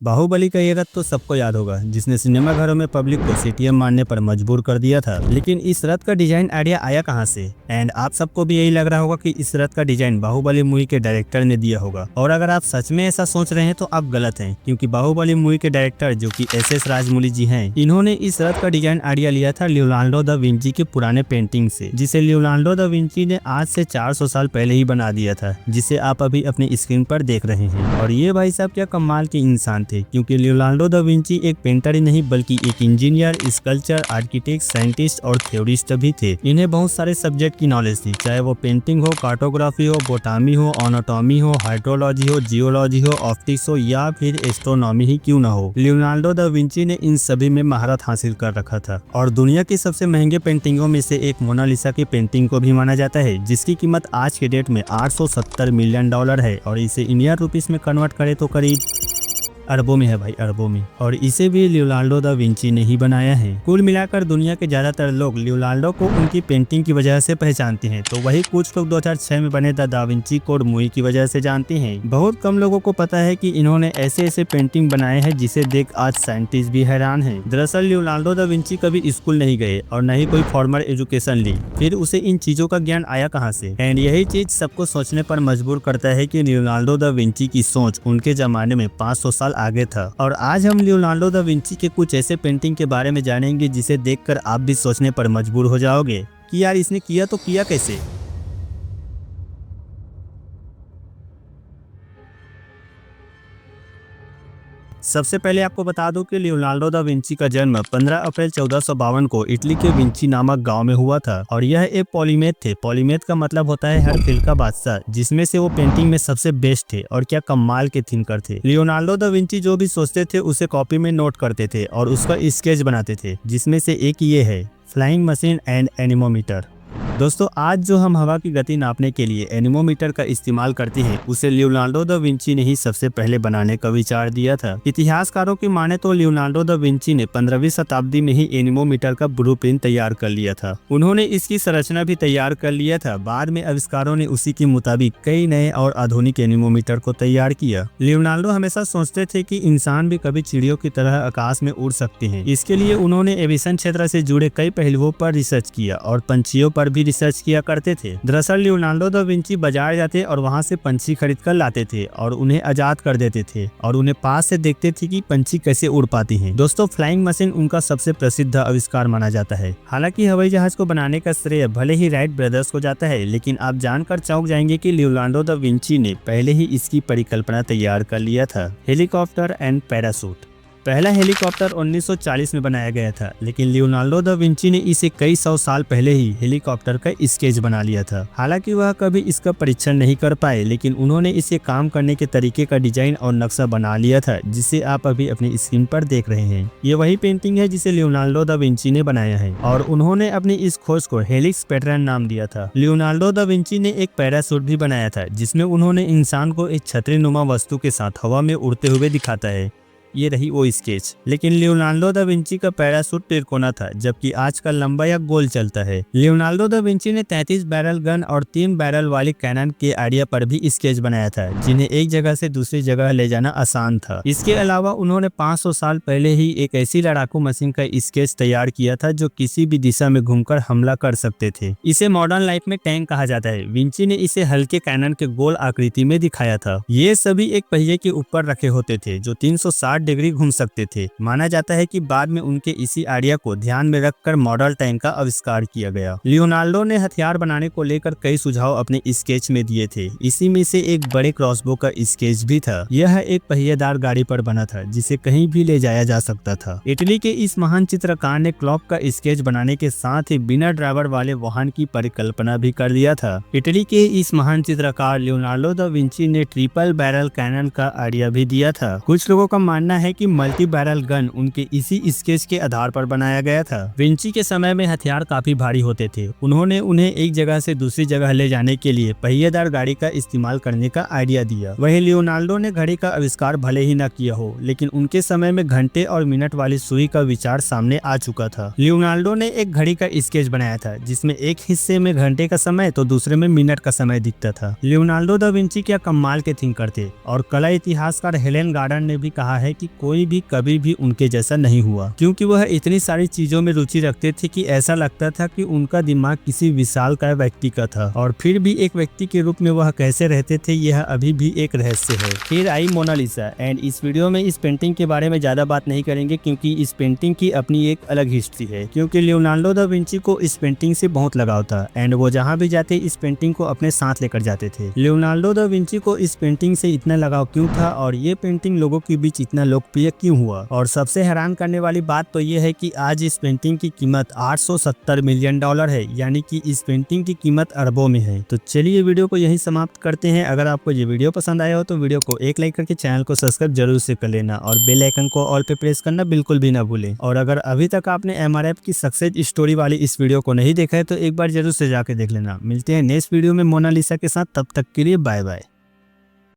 बाहुबली का ये रथ तो सबको याद होगा, जिसने सिनेमा घरों में पब्लिक को सीटीएम मारने पर मजबूर कर दिया था। लेकिन इस रथ का डिजाइन आइडिया आया कहां से? एंड आप सबको भी यही लग रहा होगा कि इस रथ का डिजाइन बाहुबली मूवी के डायरेक्टर ने दिया होगा। और अगर आप सच में ऐसा सोच रहे हैं तो आप गलत हैं, क्योंकि बाहुबली मूवी के डायरेक्टर जो कि एस.एस. राजमौली जी हैं, इन्होंने इस रथ का डिजाइन आइडिया लिया था लियोनार्डो दा विंची के पुराने पेंटिंग से, जिसे लियोनार्डो दा विंची ने आज से 400 साल पहले ही बना दिया था, जिसे आप अभी अपनी स्क्रीन पर देख रहे हैं। और ये भाई साहब क्या कमाल के इंसान थे, क्योंकि लियोनार्डो दा विंची एक पेंटर ही नहीं बल्कि एक इंजीनियर, स्कल्पचर, आर्किटेक्ट, साइंटिस्ट और थ्योरिस्ट भी थे। इन्हें बहुत सारे सब्जेक्ट की नॉलेज थी, चाहे वो पेंटिंग हो, कार्टोग्राफी हो, बोटामी हो, एनाटॉमी हो, हाइड्रोलॉजी हो, जियोलॉजी हो, ऑप्टिक्स हो या फिर एस्ट्रोनॉमी ही क्यों ना हो, लियोनार्डो दा विंची ने इन सभी में महारत हासिल कर रखा था। और दुनिया की सबसे महंगे पेंटिंगों में से एक मोनालिसा की पेंटिंग को भी माना जाता है, जिसकी कीमत आज के डेट में $870 मिलियन है। और इसे इंडियन रुपीस में कन्वर्ट करे तो करीब अरबों में है भाई, अरबों में। और इसे भी लियोनार्डो दा विंची ने ही बनाया है। कुल मिलाकर दुनिया के ज्यादातर लोग लियोनार्डो को उनकी पेंटिंग की वजह से पहचानते हैं, तो वही कुछ लोग 2006 में बने दा विंची कोड मूवी की वजह से जानते हैं। बहुत कम लोगों को पता है कि इन्होंने ऐसे ऐसे पेंटिंग बनाए हैं जिसे देख आज साइंटिस्ट भी हैरान है। दरअसल लियोनार्डो दा विंची कभी स्कूल नहीं गए और न ही कोई फॉर्मल एजुकेशन ली, फिर उसे इन चीजों का ज्ञान आया कहाँ से? एंड यही चीज सबको सोचने पर मजबूर करता है कि लियोनार्डो दा विंची की सोच उनके जमाने में 500 साल आगे था। और आज हम लियोनार्डो दा विंची के कुछ ऐसे पेंटिंग के बारे में जानेंगे जिसे देखकर आप भी सोचने पर मजबूर हो जाओगे कि यार इसने किया तो किया कैसे। सबसे पहले आपको बता दूं कि लियोनार्डो दा विंची का जन्म 15 अप्रैल 1452 को इटली के विंची नामक गांव में हुआ था। और यह एक पॉलीमेथ थे। पॉलीमेथ का मतलब होता है हर फील्ड का बादशाह, जिसमें से वो पेंटिंग में सबसे बेस्ट थे और क्या कमाल के थिंकर थे। लियोनार्डो दा विंची जो भी सोचते थे उसे कॉपी में नोट करते थे और उसका स्केच बनाते थे, जिसमें से एक ये है फ्लाइंग मशीन एंड एनीमोमीटर। दोस्तों, आज जो हम हवा की गति नापने के लिए एनीमोमीटर का इस्तेमाल करते हैं, उसे लियोनार्डो दा विंची ने ही सबसे पहले बनाने का विचार दिया था। इतिहासकारों की माने तो लियोनार्डो दा विंची ने 15वीं शताब्दी में ही एनीमोमीटर का ब्लूप्रिंट तैयार कर लिया था। उन्होंने इसकी संरचना भी तैयार कर लिया था। बाद में आविष्कारों ने उसी के मुताबिक कई नए और आधुनिक एनीमोमीटर को तैयार किया। लियोनार्डो हमेशा सोचते थे कि इंसान भी कभी चिड़ियों की तरह आकाश में उड़ सकते हैं। इसके लिए उन्होंने एविएशन क्षेत्र से जुड़े कई पहलुओं पर रिसर्च किया और पंछियों पर भी रिसर्च किया करते थे। दरअसल लियोनार्डो दा विंची बाजार जाते और वहां से पंछी खरीद कर लाते थे और उन्हें आजाद कर देते थे और उन्हें पास से देखते थे कि पंछी कैसे उड़ पाती हैं। दोस्तों, फ्लाइंग मशीन उनका सबसे प्रसिद्ध आविष्कार माना जाता है। हालांकि हवाई जहाज को बनाने का श्रेय भले ही राइट ब्रदर्स को जाता है, लेकिन आप जानकर चौंक जाएंगे कि लियोनार्डो दा विंची ने पहले ही इसकी परिकल्पना तैयार कर लिया था। Helicopter and parachute. पहला हेलीकॉप्टर 1940 में बनाया गया था, लेकिन लियोनार्डो दा विंची ने इसे कई सौ साल पहले ही हेलीकॉप्टर का स्केच बना लिया था। हालांकि वह कभी इसका परीक्षण नहीं कर पाए, लेकिन उन्होंने इसे काम करने के तरीके का डिजाइन और नक्शा बना लिया था, जिसे आप अभी अपनी स्क्रीन पर देख रहे हैं। ये वही पेंटिंग है जिसे लियोनार्डो दा विंची ने बनाया है और उन्होंने अपनी इस खोज को हेलिक्स पैटर्न नाम दिया था। लियोनार्डो दा विंची ने एक पैराशूट भी बनाया था, जिसमें उन्होंने इंसान को एक छतरी नुमा वस्तु के साथ हवा में उड़ते हुए दिखाता है। ये रही वो स्केच। लेकिन लियोनार्डो दा विंची का पैराशूट तिरकोना था, जबकि आज का लंबा या गोल चलता है। लियोनार्डो दा विंची ने 33 बैरल गन और 3 बैरल वाली कैनन के आइडिया पर भी स्केच बनाया था, जिन्हें एक जगह से दूसरी जगह ले जाना आसान था। इसके अलावा उन्होंने 500 साल पहले ही एक ऐसी लड़ाकू मशीन का स्केच तैयार किया था जो किसी भी दिशा में घूमकर हमला कर सकते थे। इसे मॉडर्न लाइफ में टैंक कहा जाता है। विंची ने इसे हल्के कैनन के गोल आकृति में दिखाया था। ये सभी एक पहिए के ऊपर रखे होते थे जो 360 डिग्री घूम सकते थे। माना जाता है कि बाद में उनके इसी आइडिया को ध्यान में रखकर मॉडल टैंक का आविष्कार किया गया। लियोनार्डो ने हथियार बनाने को लेकर कई सुझाव अपने स्केच में दिए थे। इसी में से एक बड़े क्रॉसबो का स्केच भी था। यह एक पहिएदार गाड़ी पर बना था, जिसे कहीं भी ले जाया जा सकता था। इटली के इस महान चित्रकार ने क्लॉक का स्केच बनाने के साथ ही बिना ड्राइवर वाले वाहन की परिकल्पना भी कर लिया था। इटली के इस महान चित्रकार लियोनार्डो दा विंची ने ट्रिपल बैरल कैनन का आइडिया भी दिया था। कुछ लोगों का मानना है कि मल्टी बैरल गन उनके इसी स्केच के आधार पर बनाया गया था। विंची के समय में हथियार काफी भारी होते थे। उन्होंने उन्हें एक जगह से दूसरी जगह ले जाने के लिए पहिएदार गाड़ी का इस्तेमाल करने का आइडिया दिया। वहीं लियोनार्डो ने घड़ी का आविष्कार भले ही न किया हो, लेकिन उनके समय में घंटे और मिनट वाली सुई का विचार सामने आ चुका था। लियोनार्डो ने एक घड़ी का स्केच बनाया था, जिसमें एक हिस्से में घंटे का समय तो दूसरे में मिनट का समय दिखता था। लियोनार्डो दा विंची क्या कमाल के थिंकर थे। और कला इतिहासकार हेलेन गार्डन ने भी कहा है कि कि कोई भी कभी भी उनके जैसा नहीं हुआ, क्योंकि वह इतनी सारी चीजों में रुचि रखते थे कि ऐसा लगता था कि उनका दिमाग किसी विशालकाय व्यक्ति का था, और फिर भी एक व्यक्ति के रूप में वह कैसे रहते थे यह अभी भी एक रहस्य है। फिर आई मोनालिसा, एंड इस वीडियो में इस पेंटिंग के बारे में ज्यादा बात नहीं करेंगे क्योंकि इस पेंटिंग की अपनी एक अलग हिस्ट्री है, क्योंकि लियोनार्डो दा विंची को इस पेंटिंग से बहुत लगाव था एंड वो जहाँ भी जाते इस पेंटिंग को अपने साथ लेकर जाते थे। लियोनार्डो दा विंची को इस पेंटिंग से इतना लगाव क्यों था और ये पेंटिंग लोगों के बीच इतना लोकप्रिय क्यों हुआ, और सबसे हैरान करने वाली बात तो ये है कि आज इस पेंटिंग की कीमत 870 मिलियन डॉलर है, यानी कि इस पेंटिंग की कीमत अरबों में है। तो चलिए वीडियो को यहीं समाप्त करते हैं। अगर आपको ये वीडियो पसंद आया हो तो वीडियो को एक लाइक करके चैनल को सब्सक्राइब जरूर से कर लेना और बेल आइकन को ऑल पे प्रेस करना बिल्कुल भी ना भूलें। और अगर अभी तक आपने एमआरएफ की सक्सेस स्टोरी वाली इस वीडियो को नहीं देखा है तो एक बार जरूर से जाके देख लेना। मिलते हैं नेक्स्ट वीडियो में मोनालिसा के साथ, तब तक के लिए बाय बाय।